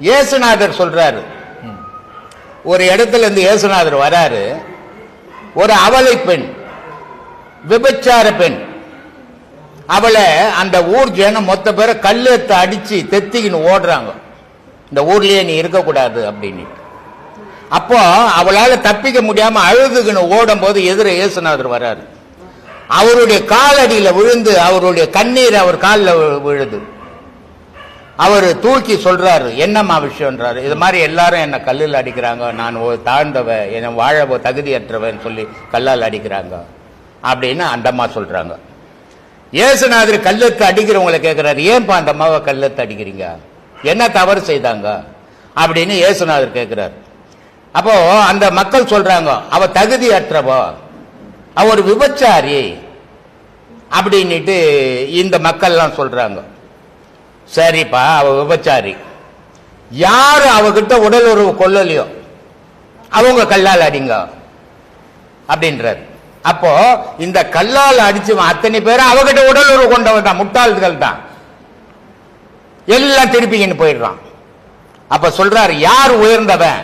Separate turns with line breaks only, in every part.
இயேசுநாதர் சொல்றாரு, ஒரு இடத்துல இருந்து இயேசுநாதர் வராரு, ஒரு அவலை பெண், விபச்சார பெண், அவளை அந்த ஊர் ஜனம் மொத்த பேரை கல்லெடுத்து அடிச்சு தெத்திக்கின்னு ஓடுறாங்க, இந்த ஊர்லயே நீ இருக்கக்கூடாது அப்படின்னு. அப்போ அவளால தப்பிக்க முடியாம அழுதுகின்னு ஓடும் போது எதிர இயேசுநாதர் வராரு. அவருடைய காலடியில விழுந்து அவருடைய கண்ணீர் அவர் காலில் விழுது. அவர் தூக்கி சொல்றாரு, என்னம்மா விஷயம்ன்றாரு. இது மாதிரி எல்லாரும் என்ன கல்லில் அடிக்கிறாங்க, நான் தாழ்ந்தவன், என்ன வாழ தகுதியற்றவன் சொல்லி கல்லால் அடிக்கிறாங்க அப்படின்னு அந்த அம்மா சொல்றாங்க. இயேசுநாதர் கல்லெத்து அடிக்கிறவங்களை கேட்கிறாரு, ஏன்பா அந்த அம்மாவை கல்லெத்து அடிக்கிறீங்க, என்ன தவறு செய்தாங்க அப்படின்னு இயேசுநாதர் கேட்கிறார். அப்போ அந்த மக்கள் சொல்றாங்க, அவ தகுதியற்றவோ, அவ ஒரு விபச்சாரி அப்படின்னுட்டு இந்த மக்கள் எல்லாம் சொல்றாங்க. சரிப்பா, அவ விபச்சாரி, யாரு அவகிட்ட உடல் உறவு கொள்ளலையோ அவங்க கல்லால் அடிங்க அப்படின்றார். அப்போ இந்த கல்லால் அடிச்சவன் அத்தனை பேரும் அவகிட்ட உடல் உறவு கொண்டவன் தான், முட்டாள்கள் தான், எல்லாம் திருப்பிக்கின்னு போயிடுறான். அப்ப சொல்றாரு, யார் உயர்ந்தவன்?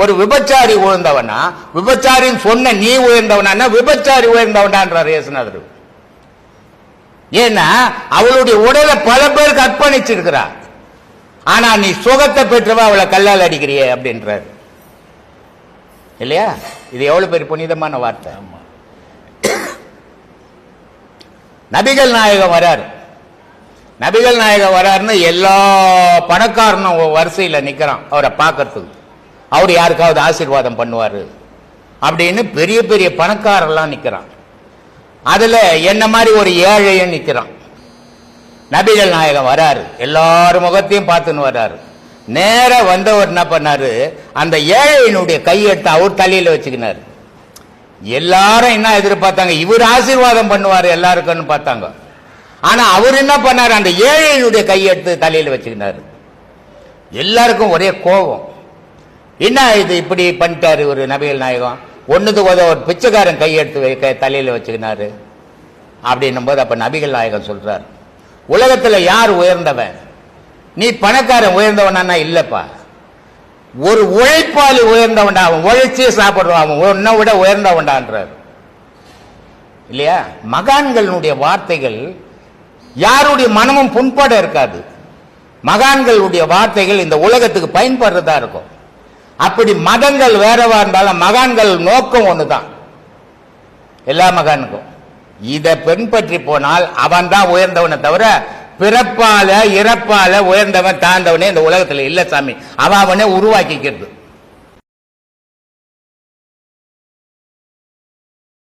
ஒரு விபச்சாரி உயர்ந்தவனா? விபச்சாரின்னு சொன்ன நீ உயர்ந்தவனா? விபச்சாரி உயர்ந்தவனான்றார் இயேசுநாதர். ஏன்னா அவளுடைய உடலை பல பேருக்கு அர்ப்பணிச்சிருக்கிறார், ஆனா நீ சுகத்தை பெற்றவ அவளை கல்லால் அடிக்கிறியே அப்படின்றார் இல்லையா? இது எவ்வளவு பெரிய புனிதமான வார்த்தை. நபிகள் நாயகம் வராரு, நபிகள் நாயகம் வராருன்னு எல்லா பணக்காரனும் வரிசையில் நிக்கிறான் அவரை பார்க்கறதுக்கு. அவர் யாருக்காவது ஆசீர்வாதம் பண்ணுவாரு அப்படின்னு பெரிய பெரிய பணக்காரெல்லாம் நிக்கிறான். அதுல என்ன மாதிரி ஒரு ஏழையும் நிக்கிறான். நபிகள் நாயகம் வராரு, எல்லாரும் முகத்தையும் பார்த்துன்னு வர்றாரு. நேர வந்தவர் என்ன பண்ணாரு, அந்த ஏழையினுடைய கையெடுத்து அவர் தலையில வச்சுக்கினாரு. எல்லாரும் என்ன எதிர்பார்த்தாங்க, இவர் ஆசீர்வாதம் பண்ணுவாரு எல்லாருக்குன்னு பார்த்தாங்க. ஆனா அவர் என்ன பண்ணாரு, அந்த ஏழையினுடைய கையெடுத்து தலையில வச்சுக்கினாரு. எல்லாருக்கும் ஒரே கோபம், என்ன இது இப்படி பண்ணிட்டாரு ஒரு நபிகள் நாயகம், ஒண்ணுக்கு ஒரு பிச்சைக்காரன் கையெடுத்து தலையில வச்சுக்கினாரு அப்படின்னும் போது அப்ப நபிகள் நாயகம் சொல்றாரு, உலகத்துல யார் உயர்ந்தவன்? நீ பணக்காரன் உயர்ந்தவனா? இல்லப்பா, ஒரு உழைப்பாளி உயர்ந்தவன்டா, அவன் உழைச்சி சாப்பிடுவான், அவன் உன்னை விட உயர்ந்தவன்டான்றார் இல்லையா? மகான்களுடைய வார்த்தைகள் யாருடைய மனமும் புண்பட இருக்காது. மகான்களுடைய வார்த்தைகள் இந்த உலகத்துக்கு பயன்படுறதா இருக்கும். அப்படி மதங்கள் வேறவா இருந்தாலும் மகான்கள் நோக்கம் ஒண்ணுதான் எல்லா மகானுக்கும். இதை பின்பற்றி போனால் அவன் தான் உயர்ந்தவனை தவிர பிறப்பால இறப்பால உயர்ந்தவன் தாழ்ந்தவனே இந்த உலகத்துல இல்ல சாமி, அவனே உருவாக்கிக்கிறது.